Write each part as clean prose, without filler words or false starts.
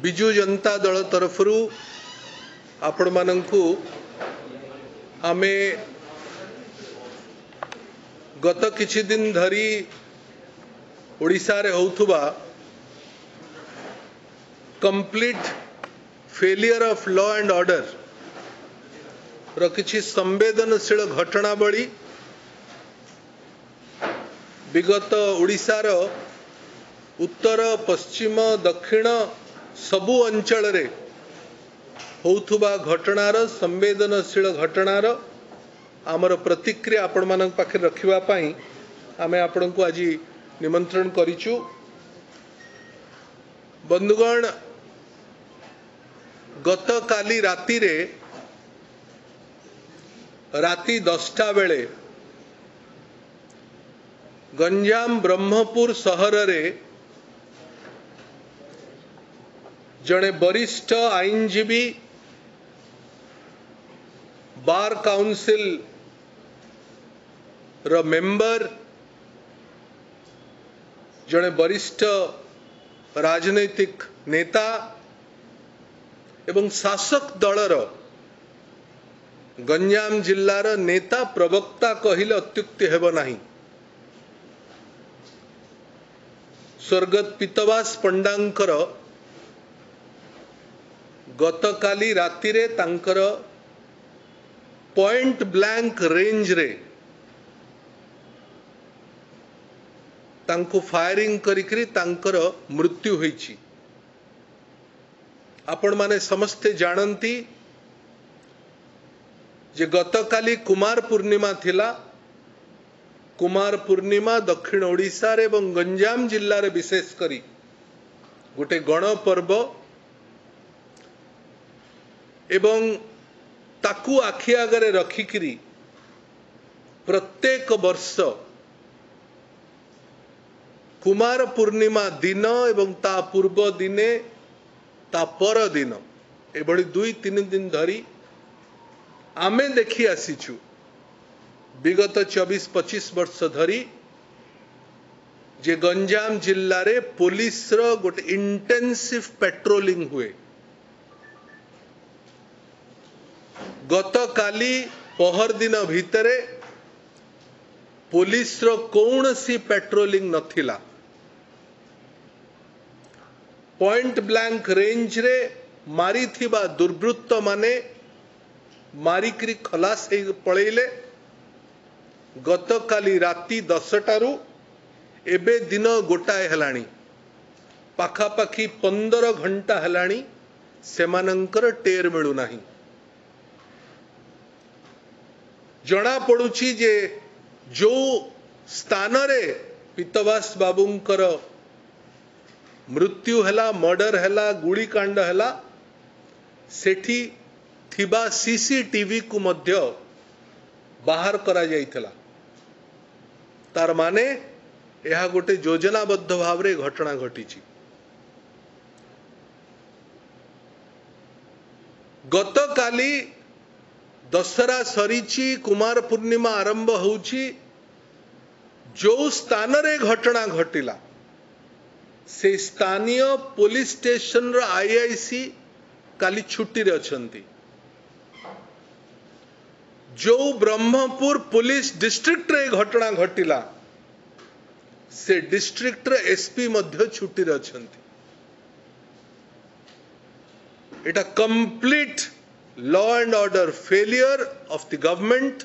बिजु जनता दल तरफ आपण मानंकु आमे गत किछि दिन धरी ओडिशा रे होउथुबा complete failure of law and order रो किछि संवेदनशील घटनावली विगत ओडिशा रो उत्तर पश्चिम दक्षिण सबु अंचल रे होउथुबा घटनार संवेदनशील घटनार आमर प्रतिक्रिया आपण मान पाखे रखिबा पई आमे आपण को आज निमंत्रण करिचु। बंधुगण, गत काली राति रे राति 10टा बेले गंजाम ब्रह्मपुर सहर रे जड़े वरिष्ठ आईनजीवी बार काउंसिल रो मेंबर जड़े वरिष्ठ राजनैतिक नेता एवं शासक दलर गंजाम जिल्लार नेता प्रवक्ता कहिले अत्युक्ति हेब नाही स्वर्गत पीतवास पंडांकर गतकाली राति रे तांकर पॉइंट ब्लैंक रेंज रे तांको फायरिंग करिकरी तांकर मृत्यु होईची। आपण माने समस्ते जानती जे गतकाली कुमार पूर्णिमा थिला। कुमार पूर्णिमा दक्षिण ओडिशा रे एवं गंजाम जिल्ला रे विशेष करी गोटे गण पर्व एवं ताकू आखि आगरे रखिकरी प्रत्येक वर्ष कुमार पूर्णिमा दिन एवं ता पूर्व दिने ता पर दिन एभली 2-3 दिन धरी आमे देखी आसीचु। विगत 24-25 वर्ष धरी जे गंजाम जिल्ला रे पुलिस रो गोटे इंटेंसिव पेट्रोलिंग हुए। गत काली पहर दिन भितरे पुलिस रो कौन सी पेट्रोलिंग नथिला। पॉइंट ब्लैंक रेंज रे मारी थिबा दुर्वृत्त माने मारिकरी खलास हे पळेले। गत काली राति 10टारू एबे दिन गोटाए हलाणी पाखापाखी 15 घंटा हलाणी सेमानंकर टेर मिलू नाही। जना पड़ुची जे जो स्थान रे पीतवास बाबूंकर मृत्यु हैला मर्डर हैला गुली कांड हैला सेठी थिबा सीसीटीवी को मध्य बाहर करा जाइथला। तार माने यह गोटे योजनाबद्ध भाव रे घटना घटीची। गत काली दशहरा सरीची कुमार पूर्णिमा आरंभ होउची। जो स्थान रे घटना घटिला से स्थानीय पुलिस स्टेशन रो आईआईसी काली छुट्टी रे अछंती। जो ब्रह्मपुर पुलिस डिस्ट्रिक्ट रे घटना घटिला से डिस्ट्रिक्ट रे एसपी मध्य छुट्टी रे अछंती। एटा complete law and order failure of the government,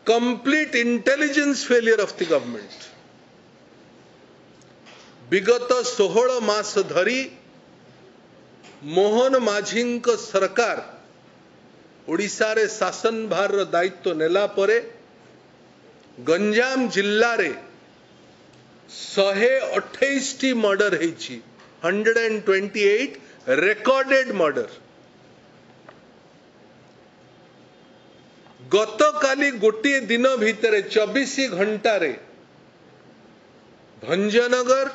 complete intelligence failure of the government. विगत 16 मास धरी मोहन माझींक सरकार ओडिशा रे शासन भार दायित्व नेला परे गंजाम जिल्ला रे 128 टी मर्डर हेची। 128 रेकॉर्डेड मर्डर। गत काली गोटे दिन भितरे 24 घंटा रे भंजनगर,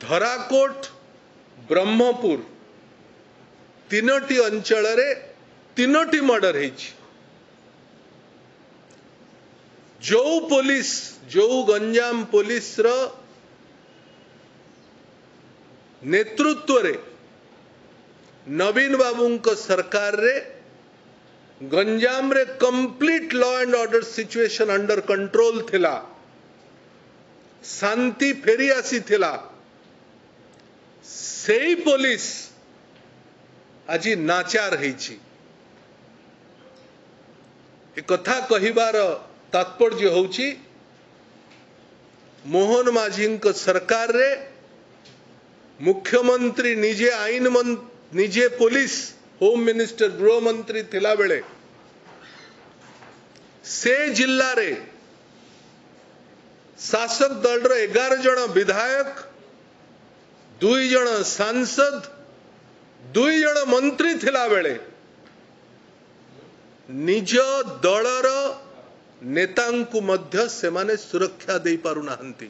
धराकोट, ब्रह्मपुर तीनोटी अंचल रे तीनोटी मर्डर हेची। जो पुलिस जो गंजाम पुलिस रो नेतृत्व रे नवीन बाबू सरकार रे गंजाम रे complete law and order situation under control थिला, शांति फेरी आसी थिला। सेई पुलिस आज नाचार हेछि। ए कथा कहिबार तात्पर्य होछि मोहन माझी सरकार रे मुख्यमंत्री निजे आईन निजे पुलिस होम मिनिस्टर गृह मंत्री थिला बेले से जिल्ला रे शासक दल रो 11 जन विधायक, 2 जन सांसद, 2 जन मंत्री थिला बेले निज दलर नेतांकु मध्य सेमाने सुरक्षा दे पारु नाहंती।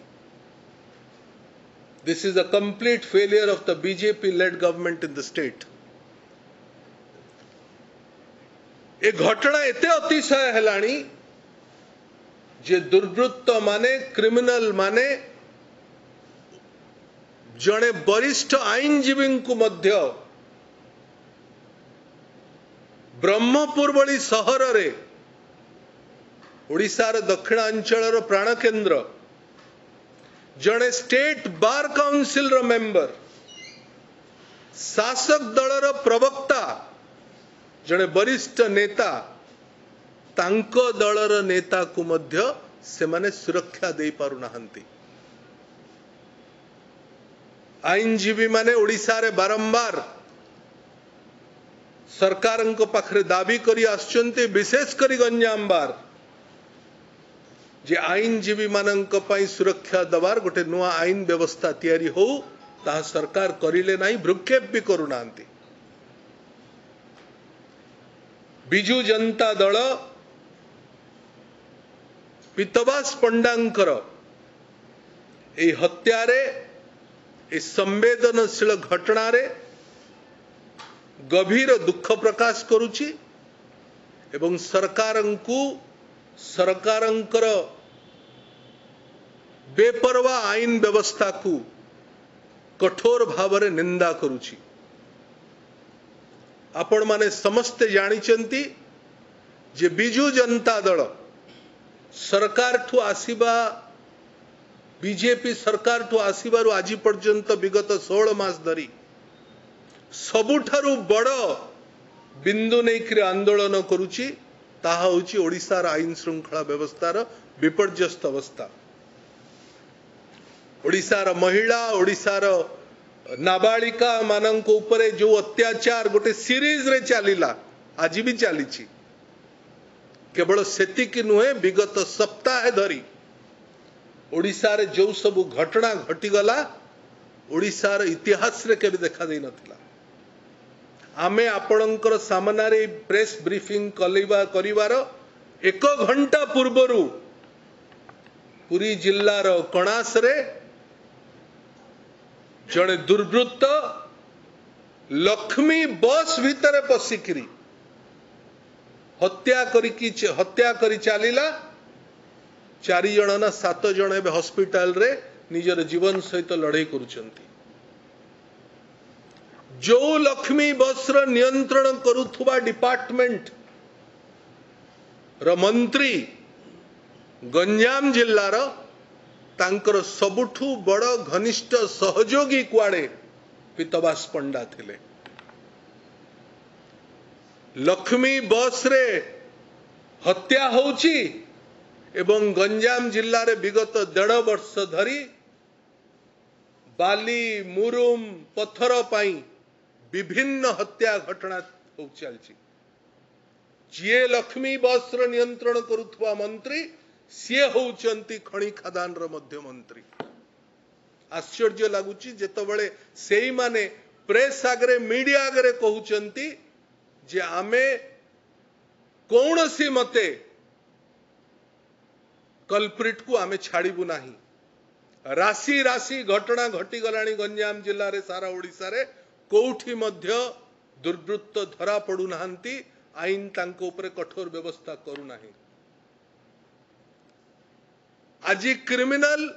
This is a complete failure of the BJP-led government in the state. ए घटना एते अतिशय हेलाणी जे दुर्वृत्त माने क्रिमिनल माने जड़े वरिष्ठ आईनजीवी को मध्य ब्रह्मपुर भली सहर रे ओडिशार दक्षिणांचल प्राण केन्द्र जड़े स्टेट बार काउंसिल रो मेंबर, शासक दलर प्रवक्ता, जड़े वरिष्ठ नेता तांको दलर नेता को मध्य सेमाने सुरक्षा दे पारु नाहंती। आईनजीवी माने ओडिशा रे बारंबार सरकारंको पाखरे दाबी करी आछंती, विशेष करी गंजाम बार जे आईनजीवी मानंक पई सुरक्षा दबार गोटे नुआ आईन व्यवस्था तैयारी हो ता सरकार करिले नाही, भ्रुक्षेप भी करू नांती। बिजू जनता दल पीतवास पंडांकर ए हत्यारे ए संवेदनशील घटना रे गभीर दुख प्रकाश करुची एवं सरकारंकर बेपरवा आईन व्यवस्था को कठोर भावरे निंदा करुची। आपण माने समस्ते जानिचंती जे बिजू जनता दल सरकार ठू आसीबा बीजेपी सरकार ठू आसीबारु आज पर्यंत विगत 16 मास धरी सबुठारु बड़ बिंदु नेकरी आंदोलन करुची ताहा होची ओडिशार आईन श्रृंखला व्यवस्थार विपर्यस्त अवस्था। ओडिशार महिला, ओडिशार नाबालिका मानक उपरे जो अत्याचार गोटे सीरीज रे चलीला, आज भी चली केवल सेतिक नुहे, विगत सप्ताह धरी ओडिशा रे जो सब घटना घटीगला ओडिशार इतिहास रे केबे देखा दे नथिला। आमे आपणकर सामनारे प्रेस ब्रीफिंग करिवार 1 घंटा पूर्वरु पुरी जिल्लार कणास रे जड़े दुर्वृत्त लक्ष्मी बस भितर पशिकी हत्या करी चलीला। 4 जन ना 7 जन एवं हॉस्पिटल रे निजर जीवन सहित लड़ाई करुचंती। जो लक्ष्मी बस रो नियंत्रण करुथुबा डिपार्टमेंट रो मंत्री गंजाम जिल्लार तांकर सबुठू बड़ घनिष्ठ सहयोगी कुआड़े पीतवास पंडा थिले। लक्ष्मी बस रे हत्या होची एवं गंजाम जिल्ला रे विगत 1.5 वर्ष धरी बाली मुरुम पत्थर पाई विभिन्न हत्या घटना हो चलची। जे लक्ष्मी बस रो नियंत्रण करुथुवा मंत्री सी होउचंती खणी खदान रो मध्य मंत्री। आश्चर्य लागुची जेतबळे सेई माने प्रेस आगरे मीडिया आगरे कहउचंती जे आमे कौनसी मते कल्प्रिट को आमे छाड़ीबू नाही। राशि राशि घटना घटी गलानी गंजाम जिल्ला रे सारा ओडिसा रे कोठी मध्य दुर्वृत्त धरा पड़ू नाहंती, आईन तांको उपरे कठोर व्यवस्था करू नाही। आज क्रिमिनल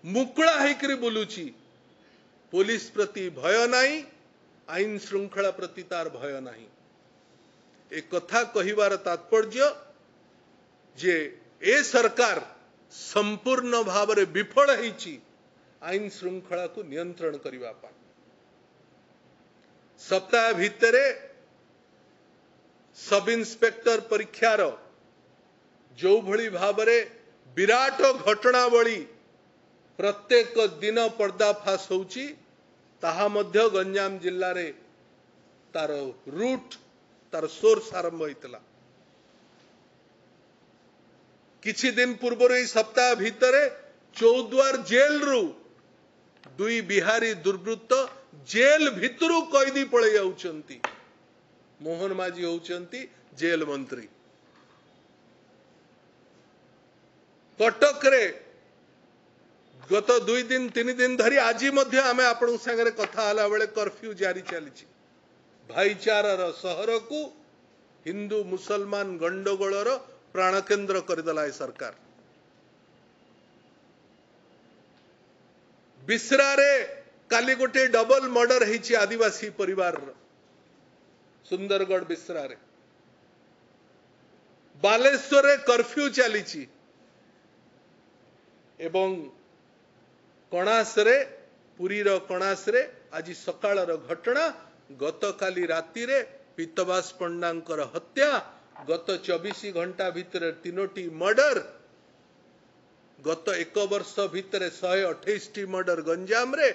मुकुला होकर बुलुची पुलिस प्रति भय नहीं आईन श्रृंखला प्रति तार भय नहीं एक कथा कहिबार तात्पर्य जे ए सरकार संपूर्ण भाव में विफल होईची आईन श्रृंखला को नियंत्रण करने सप्ताह भितर सब इन्स्पेक्टर परीक्षार जो भली भाव में विराट घटनावली प्रत्येक दिन पर्दाफाश होउची ताहा मध्य गंजाम जिल्ला रे तार रूट तार सोर्स आरंभ होइतला किछि दिन पूर्व सप्ताह भितर चौद्वार जेल रु दुई बिहारी दुर्वृत्त जेल भितरु कैदी पळे जाउचंती मोहन माझी होउचंती जेल मंत्री कटक रे गत 2 दिन 3 दिन धरी आज मध्य आमे आपण संगे कथा हला बेले कर्फ्यू जारी चली भाईचारार सहर को हिंदू मुसलमान गंडगोलर प्राणकेन्द्र करदेला सरकार बिस्रारे काली गोटे डबल मर्डर होइछि आदिवासी परिवार सुंदरगढ़ बिस्रारे बालेश्वर कर्फ्यू चली एवं कणासरे पुरीर कणासरे आज सकाळर घटना गतकाली राति रे पीतवास पंडांकर हत्या गत 24 घंटा भितर 3टी मर्डर गत 1 वर्ष भितर 128 मर्डर गंजाम रे